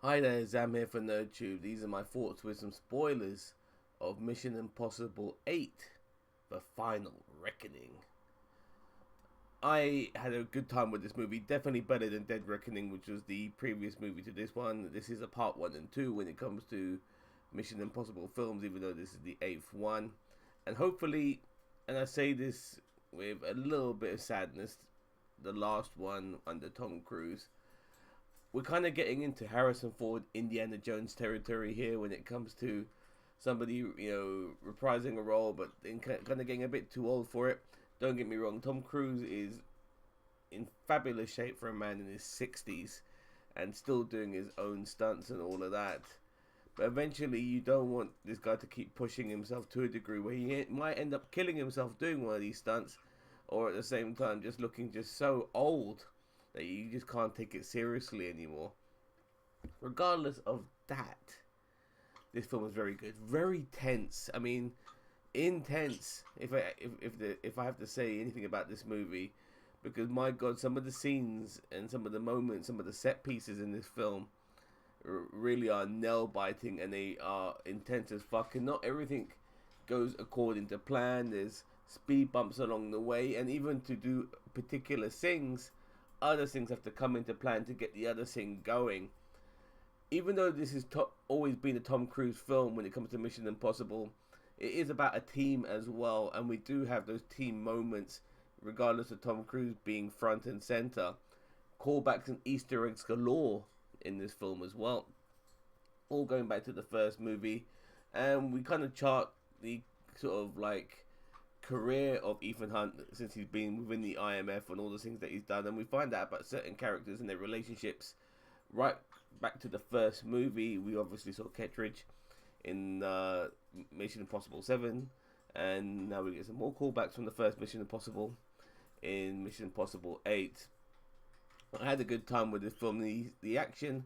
Hi there, Zam here for NerdTube. These are my thoughts with some spoilers of Mission Impossible 8, The Final Reckoning. I had a good time with this movie, definitely better than Dead Reckoning, which was the previous movie to this one. This is a part 1 and 2 when it comes to Mission Impossible films, even though this is the 8th one. And hopefully, and I say this with a little bit of sadness, the last one under Tom Cruise, we're kind of getting into Harrison Ford, Indiana Jones territory here when it comes to somebody, reprising a role, but then kind of getting a bit too old for it. Don't get me wrong, Tom Cruise is in fabulous shape for a man in his 60s and still doing his own stunts and all of that. But eventually, you don't want this guy to keep pushing himself to a degree where he might end up killing himself doing one of these stunts, or at the same time just looking just so old that you just can't take it seriously anymore. Regardless of that, this film is very good, very tense. I mean, intense. If I have to say anything about this movie, because my God, some of the scenes and some of the moments, some of the set pieces in this film really are nail biting and they are intense as fuck. And not everything goes according to plan. There's speed bumps along the way, and even to do particular things, other things have to come into plan to get the other thing going. Even though this has always been a Tom Cruise film when it comes to Mission Impossible, it is about a team as well, and we do have those team moments, regardless of Tom Cruise being front and center. Callbacks and Easter eggs galore in this film as well, all going back to the first movie, and we kind of chart the sort of like career of Ethan Hunt since he's been within the IMF and all the things that he's done, and we find out about certain characters and their relationships right back to the first movie. We obviously saw Kettridge in Mission Impossible 7, and now we get some more callbacks from the first Mission Impossible in Mission Impossible 8. I had a good time with this film. The action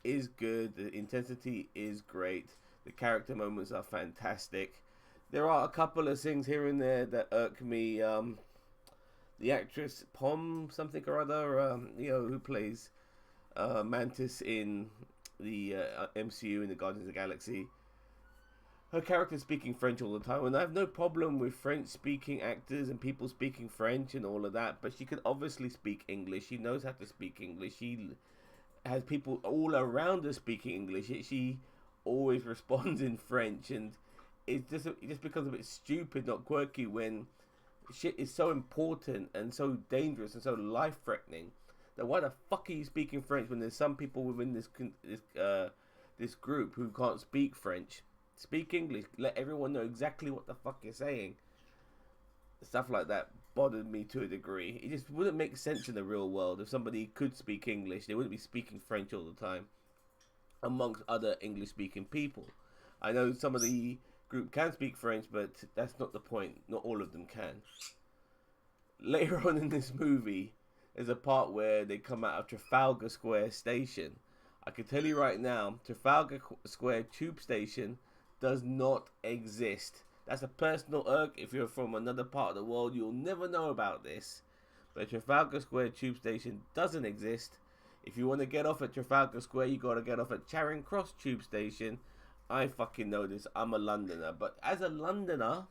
is good, the intensity is great, the character moments are fantastic. There are a couple of things here and there that irk me. The actress Pom something or other, who plays Mantis in the MCU in the Guardians of the Galaxy. Her character speaking French all the time, and I have no problem with French-speaking actors and people speaking French and all of that. But she can obviously speak English. She knows how to speak English. She has people all around her speaking English. Yet she always responds in French, and it just becomes a bit stupid, not quirky, when shit is so important and so dangerous and so life threatening. That why the fuck are you speaking French when there's some people within this group who can't speak French? Speak English. Let everyone know exactly what the fuck you're saying. Stuff like that bothered me to a degree. It just wouldn't make sense in the real world. If somebody could speak English, they wouldn't be speaking French all the time amongst other English speaking people. I know some of the group can speak French, but that's not the point. Not all of them can. Later on in this movie, there's a part where they come out of Trafalgar Square Station. I can tell you right now, Trafalgar Square Tube Station does not exist. That's a personal irk. If you're from another part of the world, you'll never know about this. But Trafalgar Square Tube Station doesn't exist. If you want to get off at Trafalgar Square, you got to get off at Charing Cross Tube Station. I fucking know this. I'm a Londoner. But as a Londoner,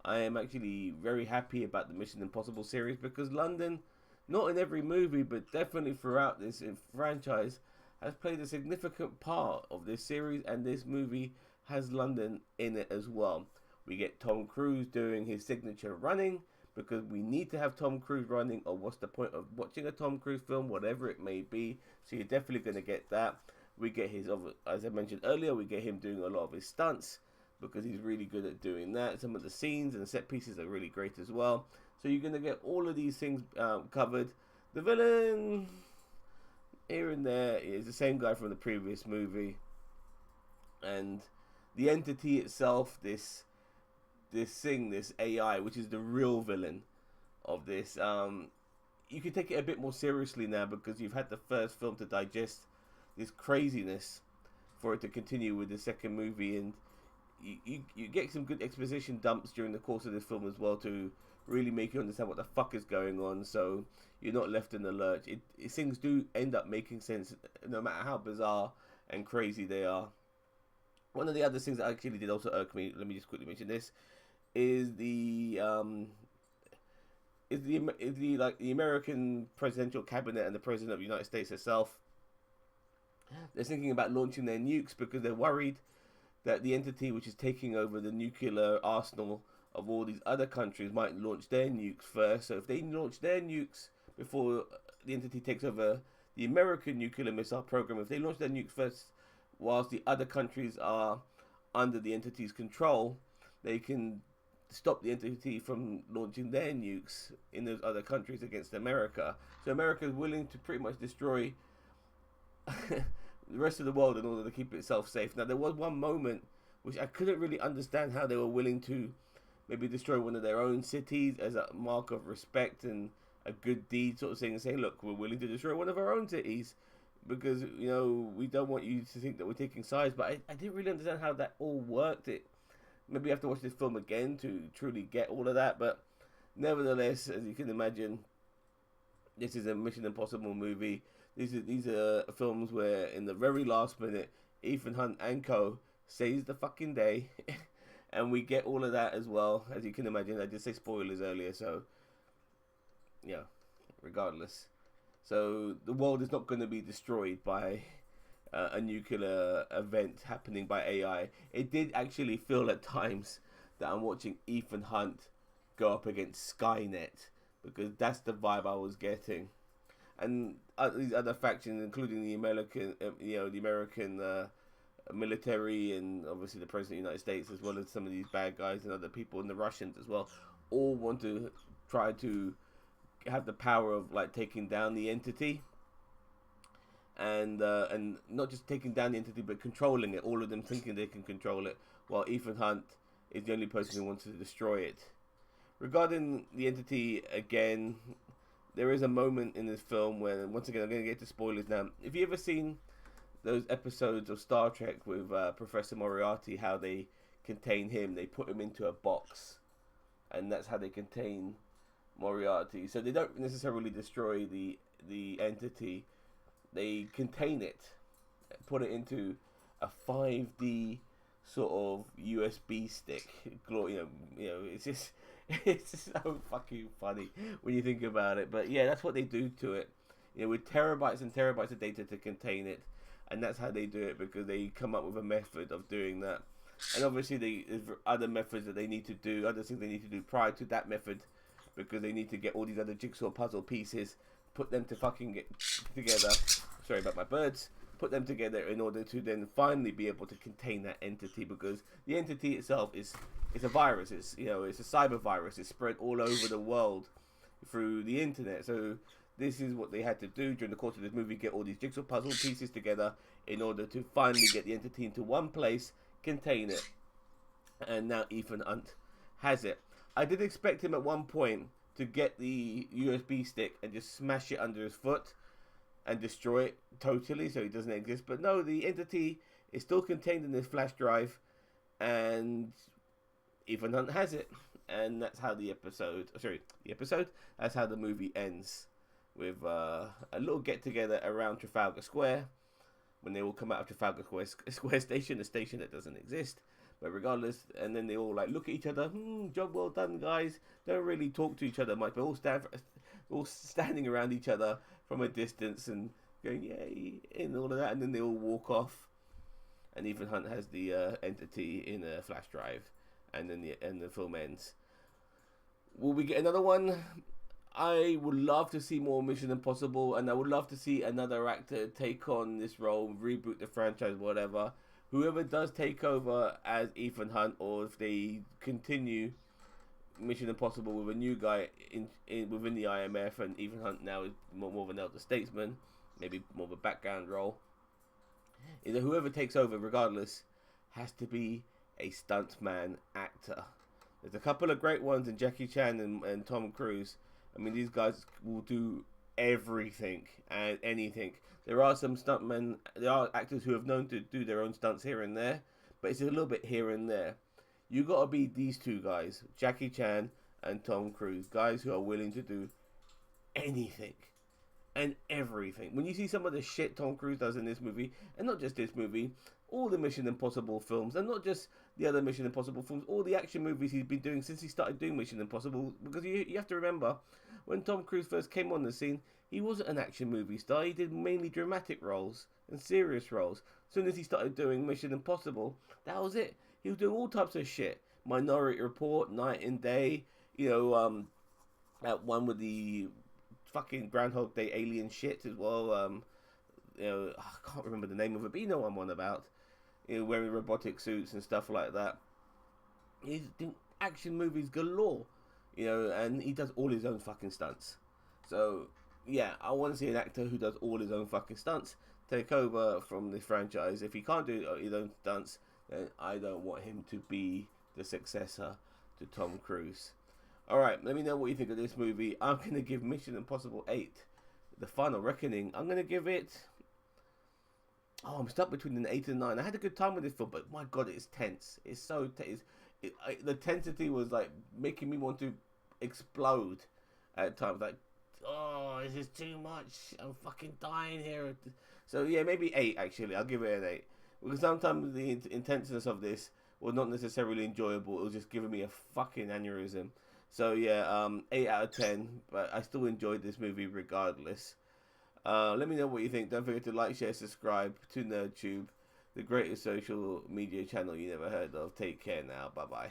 I am actually very happy about the Mission Impossible series, because London, not in every movie, but definitely throughout this franchise, has played a significant part of this series, and this movie has London in it as well. We get Tom Cruise doing his signature running, because we need to have Tom Cruise running, or what's the point of watching a Tom Cruise film, whatever it may be. So you're definitely going to get that. We get his, as I mentioned earlier, we get him doing a lot of his stunts, because he's really good at doing that. Some of the scenes and the set pieces are really great as well. So you're going to get all of these things covered. The villain, here and there, is the same guy from the previous movie. And the entity itself, this AI, which is the real villain of this, you can take it a bit more seriously now, because you've had the first film to digest this craziness for it to continue with the second movie, and you get some good exposition dumps during the course of this film as well to really make you understand what the fuck is going on, so you're not left in the lurch. Things do end up making sense no matter how bizarre and crazy they are. One of the other things that actually did also irk me, let me just quickly mention this, is the the American presidential cabinet and the president of the United States itself. They're thinking about launching their nukes because they're worried that the entity which is taking over the nuclear arsenal of all these other countries might launch their nukes first. So if they launch their nukes before the entity takes over the American nuclear missile program, if they launch their nukes first whilst the other countries are under the entity's control, they can stop the entity from launching their nukes in those other countries against America. So America is willing to pretty much destroy the rest of the world in order to keep itself safe. Now, there was one moment which I couldn't really understand how they were willing to maybe destroy one of their own cities as a mark of respect and a good deed sort of thing, and say, look, we're willing to destroy one of our own cities because, you know, we don't want you to think that we're taking sides. But I didn't really understand how that all worked. Maybe you have to watch this film again to truly get all of that, but nevertheless, as you can imagine, this is a Mission Impossible movie. These are films where in the very last minute, Ethan Hunt and co saves the fucking day, and we get all of that as well. As you can imagine, I did say spoilers earlier, so yeah, regardless. So the world is not going to be destroyed by a nuclear event happening by AI. It did actually feel at times that I'm watching Ethan Hunt go up against Skynet, because that's the vibe I was getting. And these other factions, including the American, the American military, and obviously the president of the United States, as well as some of these bad guys and other people, and the Russians as well, all want to try to have the power of like taking down the entity, and not just taking down the entity but controlling it. All of them thinking they can control it, while Ethan Hunt is the only person who wants to destroy it. Regarding the entity again, there is a moment in this film where, once again, I'm going to get to spoilers now. If you ever seen those episodes of Star Trek with Professor Moriarty, how they contain him, they put him into a box, and that's how they contain Moriarty. So they don't necessarily destroy the entity, they contain it, put it into a 5D sort of USB stick. It's just so fucking funny when you think about it. But yeah, that's what they do to it. With terabytes and terabytes of data to contain it, and that's how they do it, because they come up with a method of doing that. And obviously, there's other methods that they need to do, other things they need to do prior to that method, because they need to get all these other jigsaw puzzle pieces, put them to fucking get together. Sorry about my birds. Put them together in order to then finally be able to contain that entity, because the entity itself is a virus. It's a cyber virus. It's spread all over the world through the internet. So this is what they had to do during the course of this movie: get all these jigsaw puzzle pieces together in order to finally get the entity into one place, contain it, and now Ethan Hunt has it. I did expect him at one point to get the USB stick and just smash it under his foot and destroy it totally so it doesn't exist. But no, the entity is still contained in this flash drive, and Ethan Hunt has it. And that's how that's how the movie ends, with a little get together around Trafalgar Square, when they all come out of Trafalgar Square Station, a station that doesn't exist. But regardless, and then they all like look at each other. Job well done, guys. Don't really talk to each other much, but all standing around each other from a distance and going yay and all of that. And then they all walk off, and Ethan Hunt has the entity in a flash drive, and then the film ends. Will we get another one? I would love to see more Mission Impossible, and I would love to see another actor take on this role, reboot the franchise, whatever. Whoever does take over as Ethan Hunt, or if they continue Mission Impossible with a new guy within the IMF, and Ethan Hunt now is more of an elder statesman, maybe more of a background role. Either whoever takes over, regardless, has to be a stuntman actor. There's a couple of great ones in Jackie Chan and Tom Cruise. I mean, these guys will do everything and anything. There are some stuntmen, there are actors who have known to do their own stunts here and there, but it's a little bit here and there. You gotta be these two guys, Jackie Chan and Tom Cruise, guys who are willing to do anything. and everything. When you see some of the shit Tom Cruise does in this movie, and not just this movie, all the Mission Impossible films, and not just the other Mission Impossible films, all the action movies he's been doing since he started doing Mission Impossible, because you have to remember, when Tom Cruise first came on the scene, he wasn't an action movie star, he did mainly dramatic roles and serious roles. As soon as he started doing Mission Impossible, that was it. He was doing all types of shit. Minority Report, Night and Day, that one with the fucking Groundhog Day alien shit as well. I can't remember the name of it, but you know what I'm on about. Wearing robotic suits and stuff like that. He's doing action movies galore, and he does all his own fucking stunts. So, yeah, I want to see an actor who does all his own fucking stunts take over from the franchise. If he can't do his own stunts, then I don't want him to be the successor to Tom Cruise. Alright, let me know what you think of this movie. I'm going to give Mission Impossible 8, The Final Reckoning, I'm going to give it... Oh, I'm stuck between an 8 and 9. I had a good time with this film, but my god, it's tense. It's so tense. The tensity was like making me want to explode at times. Like, oh, this is too much. I'm fucking dying here. So yeah, maybe 8 actually. I'll give it an 8. Because sometimes the intenseness of this was not necessarily enjoyable. It was just giving me a fucking aneurysm. So yeah, 8 out of 10. But I still enjoyed this movie regardless. Let me know what you think. Don't forget to like, share, subscribe to NerdTube, the greatest social media channel you never heard of. Take care now. Bye bye.